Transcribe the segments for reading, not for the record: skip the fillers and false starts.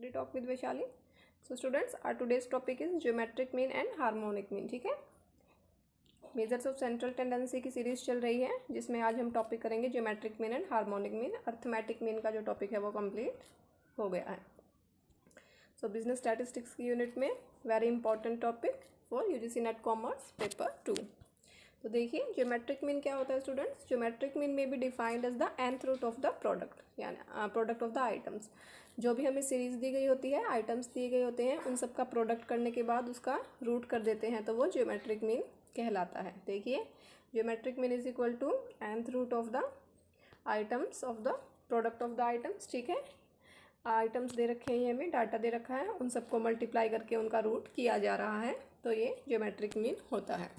Study Talk with Vaishali. So students, our today's topic is geometric mean and harmonic mean. ठीक है, measures of central tendency की series चल रही है जिसमें आज हम टॉपिक करेंगे geometric mean and harmonic mean. Arithmetic mean का जो टॉपिक है वो कंप्लीट हो गया है. सो बिजनेस स्टैटिस्टिक्स की यूनिट में very important topic for UGC NET commerce paper 2. तो देखिए ज्योमेट्रिक मीन क्या होता है स्टूडेंट्स. ज्योमेट्रिक मीन में be defined as the nth root of the product, यानी प्रोडक्ट ऑफ द आइटम्स. जो भी हमें सीरीज दी गई होती है, आइटम्स दिए गए होते हैं, उन सब का प्रोडक्ट करने के बाद उसका रूट कर देते हैं तो वो ज्योमेट्रिक मीन कहलाता है. देखिए geometric mean is equal to nth root of the items of the product of the items. ठीक है, आइटम्स दे रखे हैं, हमें डाटा दे रखा है, उन सबको मल्टीप्लाई करके उनका रूट किया जा रहा है, तो ये ज्योमेट्रिक मीन होता है.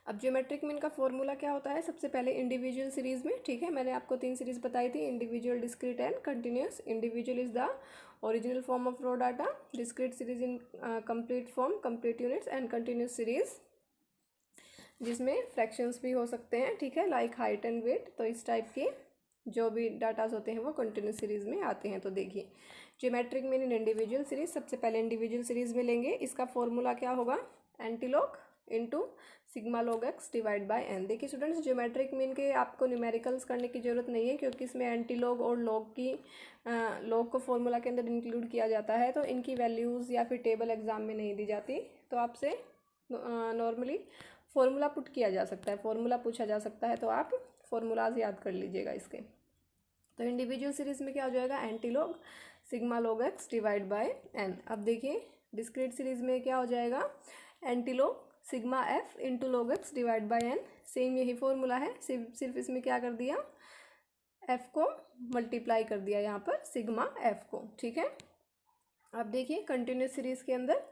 अब ज्योमेट्रिक मीन का फॉर्मूला क्या होता है. सबसे पहले इंडिविजुअल सीरीज में, ठीक है, मैंने आपको 3 सीरीज बताई थी, individual, discrete and continuous. Individual is the original form of raw data, discrete series in complete form, complete units, and continuous series जिसमें फ्रैक्शंस भी हो सकते हैं. ठीक है, लाइक हाइट एंड वेट. तो इस टाइप के जो भी डाटाज होते हैं वो कंटिन्यूस सीरीज में आते हैं. तो देखिए geometric mean in individual series, सबसे पहले इंडिविजुअल सीरीज में लेंगे. इसका फॉर्मूला क्या होगा, antilog into sigma log x divide by n. देखिए स्टूडेंट्स, ज्योमेट्रिक मीन के आपको न्यूमेरिकल्स करने की ज़रूरत नहीं है क्योंकि इसमें एंटीलॉग और लॉग को फॉर्मूला के अंदर इंक्लूड किया जाता है, तो इनकी वैल्यूज़ या फिर टेबल एग्जाम में नहीं दी जाती. तो आपसे नॉर्मली फॉर्मूला पुट किया जा सकता है, फॉर्मूला पूछा जा सकता है, तो आप फॉर्मूलाज याद कर लीजिएगा इसके. तो इंडिविजुअल सीरीज में क्या हो जाएगा, antilog sigma log x divide by n. अब देखिए डिस्क्रीट सीरीज में क्या हो जाएगा, antilog sigma f into log x divide by n. Same यही फॉर्मूला है, सिर्फ इसमें क्या कर दिया, एफ को मल्टीप्लाई कर दिया यहाँ पर सिग्मा एफ को. ठीक है, अब देखिए कंटिन्यूस सीरीज के अंदर,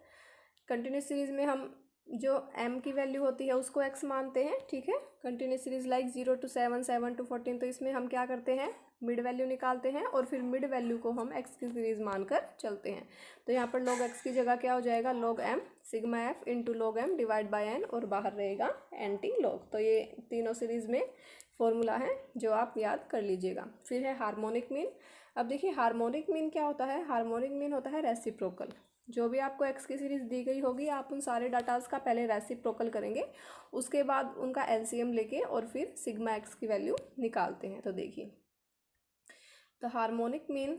कंटिन्यूस सीरीज में हम जो m की वैल्यू होती है उसको x मानते हैं. ठीक है, continuous series like 0 to 7, 7 to 14. तो इसमें हम क्या करते हैं, मिड वैल्यू निकालते हैं और फिर मिड वैल्यू को हम x की सीरीज मानकर चलते हैं. तो यहाँ पर log x की जगह क्या हो जाएगा, log m sigma f into log m divide by n, और बाहर रहेगा एंटी लॉग. तो ये तीनों सीरीज में फॉर्मूला है जो आप याद कर लीजिएगा. फिर है हार्मोनिक मीन. अब देखिए हार्मोनिक मीन क्या होता है, हार्मोनिक मीन होता है रेसिप्रोकल. जो भी आपको एक्स की सीरीज दी गई होगी आप उन सारे डाटाज का पहले रेसिप्रोकल करेंगे, उसके बाद उनका एलसीएम लेके और फिर सिग्मा एक्स की वैल्यू निकालते हैं. तो देखिए the harmonic mean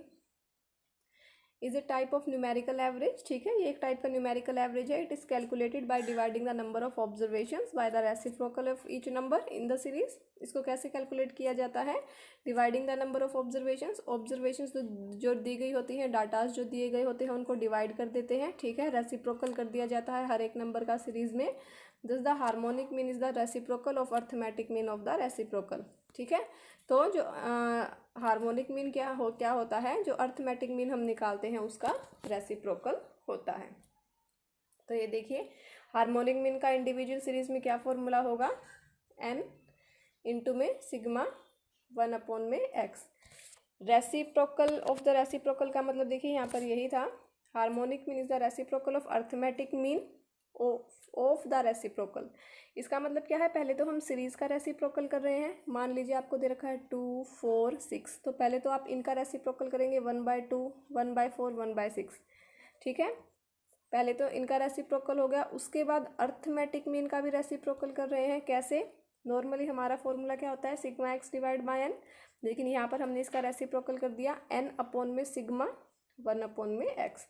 is a type of numerical average. ठीक है, ये एक टाइप का न्यूमेरिकल एवरेज है. It is calculated by dividing the number of observations by the reciprocal of each number in the series. इसको कैसे कैलकुलेट किया जाता है, dividing the number of observations. Observations जो दी गई होती हैं, डाटाज जो दिए गए होते हैं उनको डिवाइड कर देते हैं. ठीक है, रेसिप्रोकल कर दिया जाता है हर एक नंबर का सीरीज में. This the harmonic mean is the reciprocal of arithmetic mean of the reciprocal. ठीक है, तो जो हार्मोनिक मीन क्या होता है, जो अर्थमेटिक मीन हम निकालते हैं उसका रेसिप्रोकल होता है. तो ये देखिए हार्मोनिक मीन का इंडिविजुअल सीरीज में क्या फॉर्मूला होगा, n इंटू में सिग्मा 1 में x. Reciprocal of the reciprocal का मतलब देखिए यहाँ पर यही था, harmonic mean is the reciprocal of arithmetic mean of the reciprocal. इसका मतलब क्या है, पहले तो हम सीरीज का रेसिप्रोकल कर रहे हैं. मान लीजिए आपको दे रखा है 2, 4, 6, तो पहले तो आप इनका रेसिप्रोकल करेंगे 1/2, 1/4, 1/6. ठीक है, पहले तो इनका रेसिप्रोकल हो गया, उसके बाद अर्थमेटिक मीन का भी रेसिप्रोकल कर रहे हैं. कैसे, नॉर्मली हमारा फॉर्मूला क्या होता है, sigma x divide by n, लेकिन यहाँ पर हमने इसका रेसिप्रोकल कर दिया n अपॉन में सिग्मा 1 में x.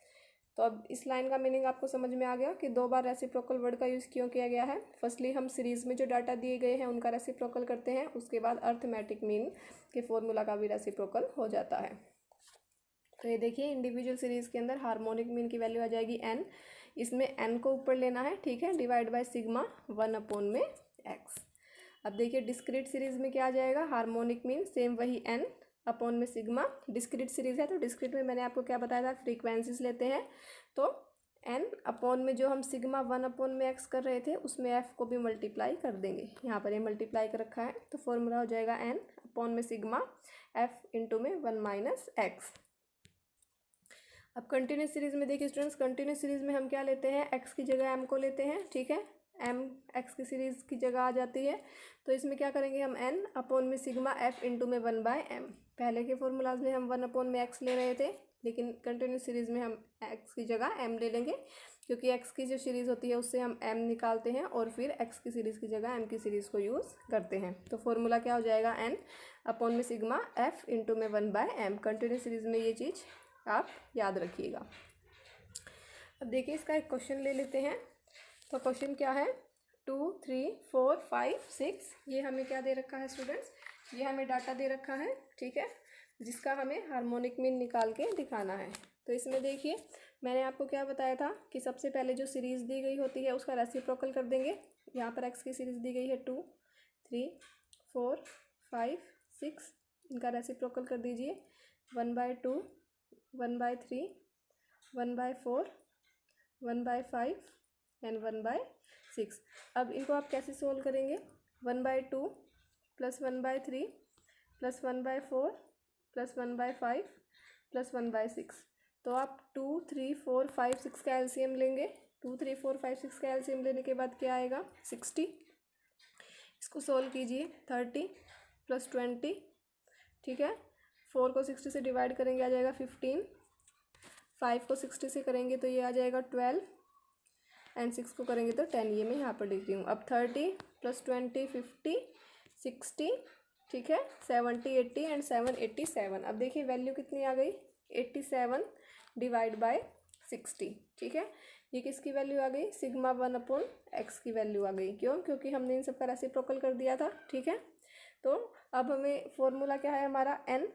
तो अब इस लाइन का मीनिंग आपको समझ में आ गया कि 2 बार रेसिप्रोकल वर्ड का यूज़ क्यों किया गया है. फर्स्टली हम सीरीज में जो डाटा दिए गए हैं उनका रेसिप्रोकल करते हैं, उसके बाद अर्थमेटिक मीन के फॉर्मूला का भी रेसिप्रोकल हो जाता है. तो ये देखिए इंडिविजुअल सीरीज के अंदर हार्मोनिक मीन की वैल्यू आ जाएगी n. इसमें n को ऊपर लेना है. ठीक है, डिवाइड बाय सिग्मा 1 में x. अब देखिए डिस्क्रीट सीरीज में क्या आ जाएगा, हार्मोनिक मीन सेम वही n अपॉन में सिग्मा. डिस्क्रीट सीरीज है तो डिस्क्रीट में मैंने आपको क्या बताया था, फ्रीक्वेंसीज लेते हैं. तो n अपॉन में जो हम सिग्मा 1 में x कर रहे थे उसमें f को भी मल्टीप्लाई कर देंगे. यहाँ पर ये मल्टीप्लाई कर रखा है, तो फॉर्मूला हो जाएगा n अपॉन में सिग्मा f इंटू में 1 - x. अब कंटिन्यूस सीरीज में देखिए स्टूडेंट्स, कंटिन्यूस सीरीज में हम क्या लेते हैं, x की जगह m को लेते हैं. ठीक है, m x की सीरीज की जगह आ जाती है, तो इसमें क्या करेंगे हम n अपॉन में सिग्मा f इंटू में 1/m. पहले के फॉर्मूलाज में हम 1 अपॉन में x ले रहे थे, लेकिन कंटिन्यूस सीरीज़ में हम x की जगह m ले लेंगे, क्योंकि x की जो सीरीज़ होती है उससे हम m निकालते हैं और फिर x की सीरीज़ की जगह m की सीरीज़ को यूज़ करते हैं। तो फॉर्मूला क्या हो जाएगा, n अपॉन में सिग्मा f इंटू में 1/m। कंटिन्यूस सीरीज़ में ये चीज़ आप याद रखिएगा। अब देखिए इसका एक क्वेश्चन ले लेते हैं। तो क्वेश्चन क्या है, 2 3 4 5 6, ये हमें क्या दे रखा है स्टूडेंट्स, ये हमें डाटा दे रखा है, ठीक है, जिसका हमें हार्मोनिक मीन निकाल के दिखाना है। तो इसमें देखिए मैंने आपको क्या बताया था कि सबसे पहले जो सीरीज़ दी गई होती है उसका रेसिप्रोकल कर देंगे। यहाँ पर एक्स की सीरीज़ दी गई है 2 3 4 5 6, इनका रेसिप्रोकल कर दीजिए 1/2 1/3 1/4 1/5 एंड 1/6। अब इनको आप कैसे सोल्व करेंगे, 1/2 प्लस 1/3 प्लस 1/4 प्लस 1/5 प्लस 1/6। तो आप 2 3 4 5 6 का एलसीएम लेंगे। 2 3 4 5 6 का एलसीएम लेने के बाद क्या आएगा, 60। इसको सोल्व कीजिए, 30 प्लस 20, ठीक है, 4 को 60 से डिवाइड करेंगे आ जाएगा 15, 5 को 60 से करेंगे तो ये आ जाएगा 12 एंड 6 को करेंगे तो 10। ये मैं यहाँ पर लिख रही हूँ। अब 30 प्लस 20 50 60, ठीक है, 70 80 एंड 7 87। अब देखिए वैल्यू कितनी आ गई, 87 डिवाइड बाय 60, ठीक है। ये किसकी वैल्यू आ गई, सिग्मा 1/x की वैल्यू आ गई। क्यों, क्योंकि हमने इन सब का रेसिप्रोकल कर दिया था, ठीक है। तो अब हमें फॉर्मूला क्या है हमारा, n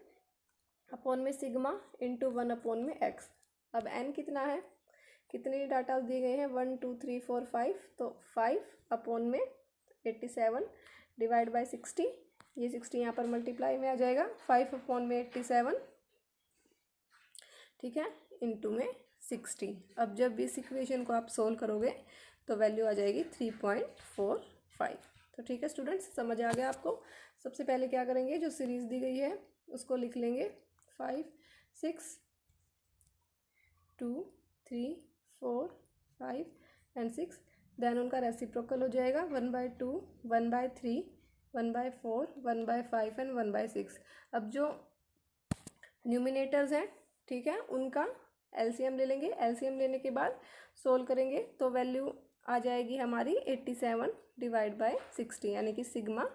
अपॉन में सिग्मा इंटू 1/x। अब n कितना है, कितने डाटा दिए गए हैं, 1 2 3 4 5, तो 5 अपॉन में 87 डिवाइड बाय 60। ये 60 यहाँ पर मल्टीप्लाई में आ जाएगा, 5 अपॉन में 87, ठीक है, इंटू में 60। अब जब इस इक्वेशन को आप सोल्व करोगे तो वैल्यू आ जाएगी 3.45। तो ठीक है स्टूडेंट्स, समझ आ गया आपको। सबसे पहले क्या करेंगे, जो सीरीज़ दी गई है उसको लिख लेंगे, 5 6 2 3 4 5 एंड 6। देन उनका रेसिप्रोकल हो जाएगा 1/2 1/3 1/4 1/5 एंड 1/6। अब जो न्यूमिनेटर्स हैं, ठीक है, उनका एलसीएम ले लेंगे। एलसीएम लेने के बाद सोल्व करेंगे तो वैल्यू आ जाएगी हमारी 87 डिवाइड बाय 60, यानी कि सिग्मा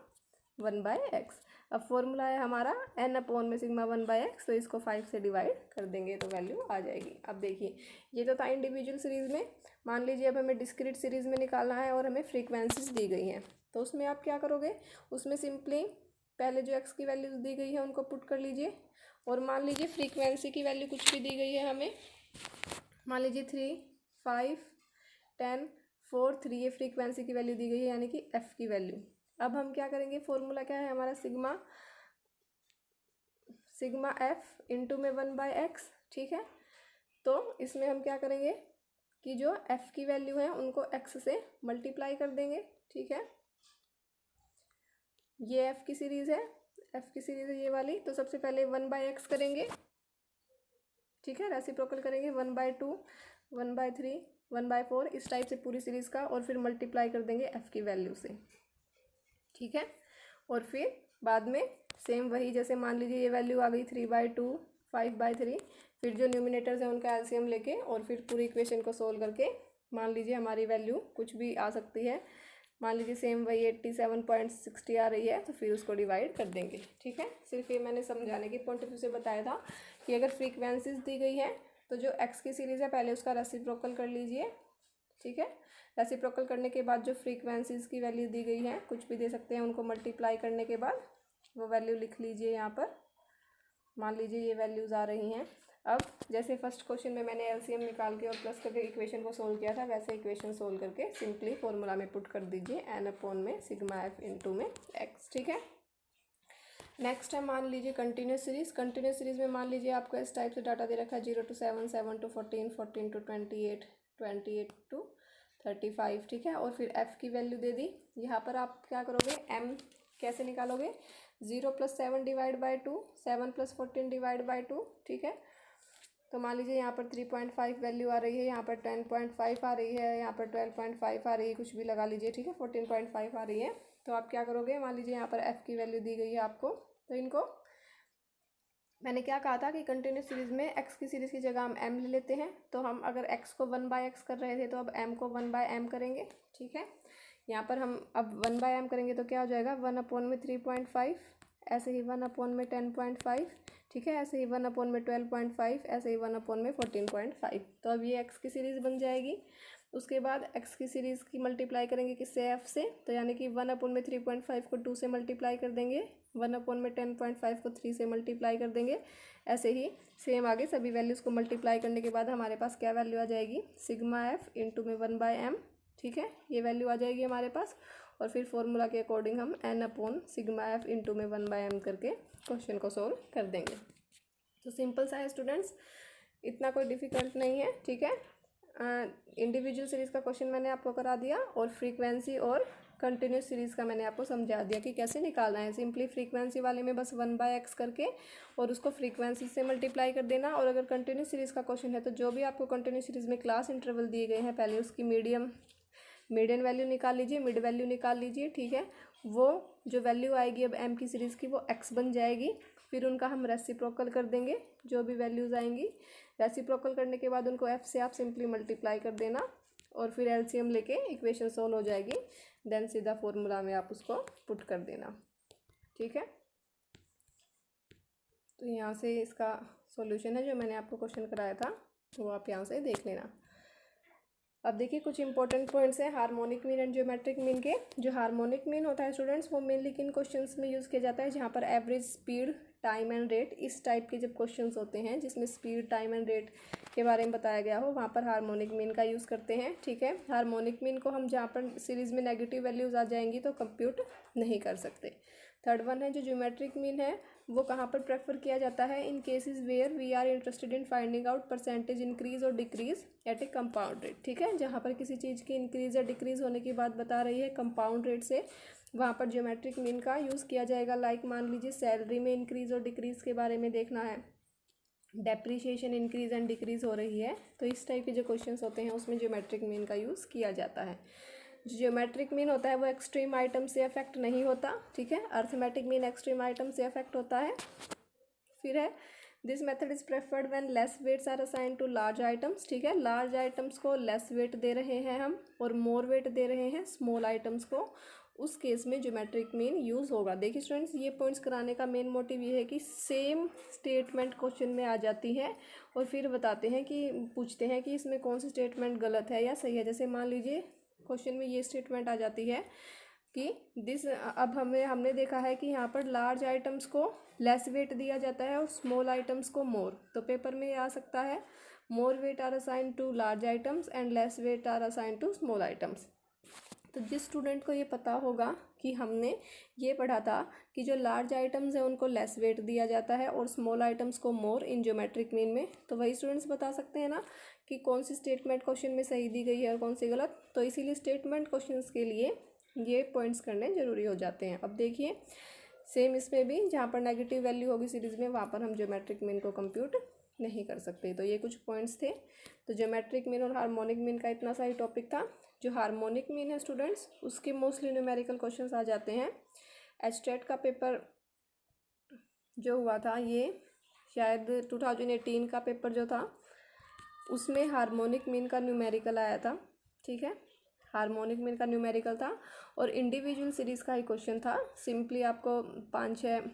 1/x। अब फॉर्मूला है हमारा n अपॉन में सिग्मा 1/x, तो इसको 5 से डिवाइड कर देंगे तो वैल्यू आ जाएगी। अब देखिए ये तो था इंडिविजुअल सीरीज़ में। मान लीजिए अब हमें डिस्क्रीट सीरीज़ में निकालना है और हमें फ्रीक्वेंसीज दी गई हैं, तो उसमें आप क्या करोगे, उसमें सिंपली पहले जो x की वैल्यूज़ दी गई है उनको पुट कर लीजिए। और मान लीजिए फ्रीक्वेंसी की वैल्यू कुछ भी दी गई है हमें, मान लीजिए 3 5 10 4 3, ये फ्रीक्वेंसी की वैल्यू दी गई है, यानी कि f की वैल्यू। अब हम क्या करेंगे, फॉर्मूला क्या है हमारा, सिग्मा f इंटू में 1/x, ठीक है। तो इसमें हम क्या करेंगे कि जो f की वैल्यू है उनको x से मल्टीप्लाई कर देंगे, ठीक है। ये f की सीरीज़ है, f की सीरीज़ है ये वाली। तो सबसे पहले 1/x करेंगे, ठीक है, रेसिप्रोकल करेंगे 1/2 1/3 1/4, इस टाइप से पूरी सीरीज़ का, और फिर मल्टीप्लाई कर देंगे f की वैल्यू से, ठीक है। और फिर बाद में सेम वही, जैसे मान लीजिए ये वैल्यू आ गई 3/2 5/3, फिर जो न्यूमिनेटर्स हैं उनका एलसीएम लेके और फिर पूरी इक्वेशन को सोल्व करके मान लीजिए हमारी वैल्यू कुछ भी आ सकती है, मान लीजिए सेम वही 87.60 आ रही है, तो फिर उसको डिवाइड कर देंगे, ठीक है। सिर्फ ये मैंने समझाने के पॉइंट ऑफ व्यू से बताया था कि अगर फ्रीक्वेंसीज दी गई है तो जो एक्स की सीरीज़ है पहले उसका रेसिप्रोकल कर लीजिए, ठीक है। रेसिप्रोकल करने के बाद जो फ्रीक्वेंसीज की वैल्यू दी गई है, कुछ भी दे सकते हैं, उनको मल्टीप्लाई करने के बाद वो वैल्यू लिख लीजिए यहाँ पर। मान लीजिए ये वैल्यूज़ आ रही हैं। अब जैसे फर्स्ट क्वेश्चन में मैंने एलसीएम निकाल के और प्लस करके इक्वेशन को सोल्व किया था, वैसे इक्वेशन सोल्व करके सिंपली फॉर्मूला में पुट कर दीजिए n अपॉन में सिग्मा f इंटू में x, ठीक है। नेक्स्ट है मान लीजिए कंटिन्यूस सीरीज़। कंटिन्यूस सीरीज़ में मान लीजिए आपको इस टाइप से डाटा दे रखा है 0 to 7 7 to 14 14 to 28 28 to 35, ठीक है। और फिर f की वैल्यू दे दी। यहाँ पर आप क्या करोगे, m कैसे निकालोगे, 0 + 7 डिवाइड बाई 2 7 + 14 डिवाइड बाई 2, ठीक है। तो मान लीजिए यहाँ पर 3.5 वैल्यू आ रही है, यहाँ पर 10.5 आ रही है, यहाँ पर 12.5 आ रही है, कुछ भी लगा लीजिए, ठीक है। 14.5 आ रही है। तो आप क्या करोगे, मान लीजिए यहाँ पर f की वैल्यू दी गई है आपको, तो इनको मैंने क्या कहा था कि कंटिन्यूस सीरीज़ में एक्स की सीरीज़ की जगह हम एम ले लेते हैं, तो हम अगर एक्स को 1/x कर रहे थे तो अब एम को 1/m करेंगे। ठीक है, यहाँ पर हम अब 1/m करेंगे तो क्या हो जाएगा 1/3.5, ऐसे ही 1/10.5, ठीक है, ऐसे ही 1/12.5, ऐसे ही 1/14.5। तो अब ये एक्स की सीरीज़ बन जाएगी। उसके बाद एक्स की सीरीज़ की मल्टीप्लाई करेंगे किससे, एफ से, तो यानी कि 1/3.5 को 2 से मल्टीप्लाई कर देंगे, 1/10.5 को 3 से मल्टीप्लाई कर देंगे। ऐसे ही सेम आगे सभी वैल्यूज़ को मल्टीप्लाई करने के बाद हमारे पास क्या वैल्यू आ जाएगी, सिग्मा एफ इंटू में 1/m। ठीक है, ये वैल्यू आ जाएगी हमारे पास। और फिर फॉर्मूला के अकॉर्डिंग हम n/सिग्मा एफ इंटू में 1/m करके क्वेश्चन को सोल्व कर देंगे। तो सिंपल सा है स्टूडेंट्स, इतना कोई डिफ़िकल्ट नहीं है। ठीक है, इंडिविजुअल सीरीज़ का क्वेश्चन मैंने आपको करा दिया और फ्रीक्वेंसी और कंटिन्यूस सीरीज़ का मैंने आपको समझा दिया कि कैसे निकालना है। सिंपली फ्रीक्वेंसी वाले में बस 1/x करके और उसको फ्रीक्वेंसी से मल्टीप्लाई कर देना। और अगर कंटिन्यूस सीरीज़ का क्वेश्चन है तो जो भी आपको कंटिन्यूस सीरीज़ में क्लास इंटरवल दिए गए हैं, पहले उसकी मीडियन वैल्यू निकाल लीजिए, मिड वैल्यू निकाल लीजिए। ठीक है, वो जो वैल्यू आएगी अब एम की सीरीज़ की वो एक्स बन जाएगी। फिर उनका हम रेसिप्रोकल कर देंगे, जो भी वैल्यूज़ आएंगी रेसिप्रोकल करने के बाद उनको एफ से आप सिंपली मल्टीप्लाई कर देना और फिर एलसीएम लेके इक्वेशन सोल्व हो जाएगी। देन सीधा फॉर्मूला में आप उसको पुट कर देना। ठीक है, तो यहाँ से इसका सॉल्यूशन है जो मैंने आपको क्वेश्चन कराया था, वो आप यहाँ से देख लेना। अब देखिए कुछ इंपॉर्टेंट पॉइंट्स हैं harmonic mean and geometric mean के। जो हार्मोनिक मीन होता है स्टूडेंट्स, वो मेनली किन क्वेश्चंस में यूज़ किया जाता है, जहाँ पर average, speed, time and rate, इस टाइप के जब क्वेश्चंस होते हैं जिसमें स्पीड, टाइम एंड रेट के बारे में बताया गया हो, वहाँ पर हार्मोनिक मीन का यूज़ करते हैं। ठीक है, हार्मोनिक मीन को हम जहाँ पर सीरीज़ में नेगेटिव वैल्यूज़ आ जाएंगी तो कंप्यूट नहीं कर सकते। थर्ड वन है जो ज्योमेट्रिक मीन है, वो कहाँ पर प्रेफर किया जाता है, in cases where we are interested in finding out percentage increase और decrease at a compound rate. ठीक है, जहाँ पर किसी चीज़ की इंक्रीज या डिक्रीज होने की बात बता रही है कंपाउंड रेट से, वहाँ पर ज्योमेट्रिक मीन का यूज़ किया जाएगा। लाइक मान लीजिए सैलरी में इंक्रीज और डिक्रीज के बारे में देखना है, डेप्रीशिएशन इंक्रीज एंड डिक्रीज हो रही है, तो इस टाइप के जो क्वेश्चंस होते हैं उसमें ज्योमेट्रिक मीन का यूज़ किया जाता है। जो ज्योमेट्रिक मीन होता है वो एक्सट्रीम आइटम से अफेक्ट नहीं होता। ठीक है, अर्थमेटिक मीन एक्सट्रीम आइटम से अफेक्ट होता है। फिर है this method is preferred when less weights are assign to large items. ठीक है, लार्ज आइटम्स को लेस वेट दे रहे हैं हम और मोर वेट दे रहे हैं स्मॉल आइटम्स को, उस केस में ज्योमेट्रिक मीन यूज़ होगा। देखिए स्टूडेंट्स, ये पॉइंट्स कराने का मेन मोटिव ये है कि सेम स्टेटमेंट क्वेश्चन में आ जाती है और फिर बताते हैं कि पूछते हैं कि इसमें कौन सी स्टेटमेंट गलत है या सही है। जैसे मान लीजिए क्वेश्चन में ये स्टेटमेंट आ जाती है कि दिस, अब हमने देखा है कि यहाँ पर लार्ज आइटम्स को लेस वेट दिया जाता है और स्मॉल आइटम्स को मोर, तो पेपर में आ सकता है more weight are assign to large items and less weight are assign to small items. तो जिस स्टूडेंट को ये पता होगा कि हमने ये पढ़ा था कि जो लार्ज आइटम्स हैं उनको लेस वेट दिया जाता है और स्मॉल आइटम्स को मोर इन ज्योमेट्रिक मीन में, तो वही स्टूडेंट्स बता सकते हैं ना कि कौन सी स्टेटमेंट क्वेश्चन में सही दी गई है और कौन सी गलत। तो इसीलिए स्टेटमेंट क्वेश्चंस के लिए ये पॉइंट्स करने ज़रूरी हो जाते हैं। अब देखिए सेम इसमें भी जहाँ पर नेगेटिव वैल्यू होगी सीरीज़ में वहाँ पर हम ज्योमेट्रिक मीन को कंप्यूट नहीं कर सकते। तो ये कुछ पॉइंट्स थे। तो ज्योमेट्रिक मीन और हार्मोनिक मीन का इतना सा ही टॉपिक था। जो हार्मोनिक मीन है स्टूडेंट्स, उसके मोस्टली न्यूमेरिकल क्वेश्चंस आ जाते हैं। एचटेट का पेपर जो हुआ था, ये शायद 2018 का पेपर जो था उसमें हार्मोनिक मीन का न्यूमेरिकल आया था। ठीक है, हार्मोनिक मीन का न्यूमेरिकल था और इंडिविजुअल सीरीज़ का ही क्वेश्चन था। सिंपली आपको 5-6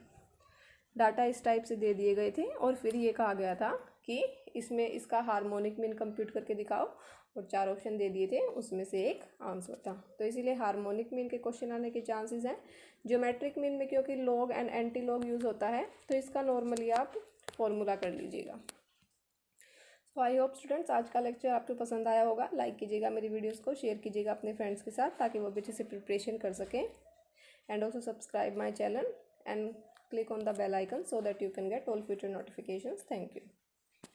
डाटा इस टाइप से दे दिए गए थे और फिर ये कहा गया था कि इसमें इसका हार्मोनिक मीन कंप्यूट करके दिखाओ और 4 ऑप्शन दे दिए थे, उसमें से एक आंसर था। तो इसीलिए हार्मोनिक मीन के क्वेश्चन आने के चांसेस हैं। ज्योमेट्रिक मीन में क्योंकि log and anti log use होता है तो इसका नॉर्मली आप फॉर्मूला कर लीजिएगा। तो आई होप स्टूडेंट्स आज का लेक्चर आपको पसंद आया होगा। लाइक कीजिएगा मेरी वीडियोस को, शेयर कीजिएगा अपने फ्रेंड्स के साथ ताकि वो भी अच्छे से प्रिपरेशन कर सकें। And also subscribe my channel and click on the bell icon so that you can get all future notifications. Thank you.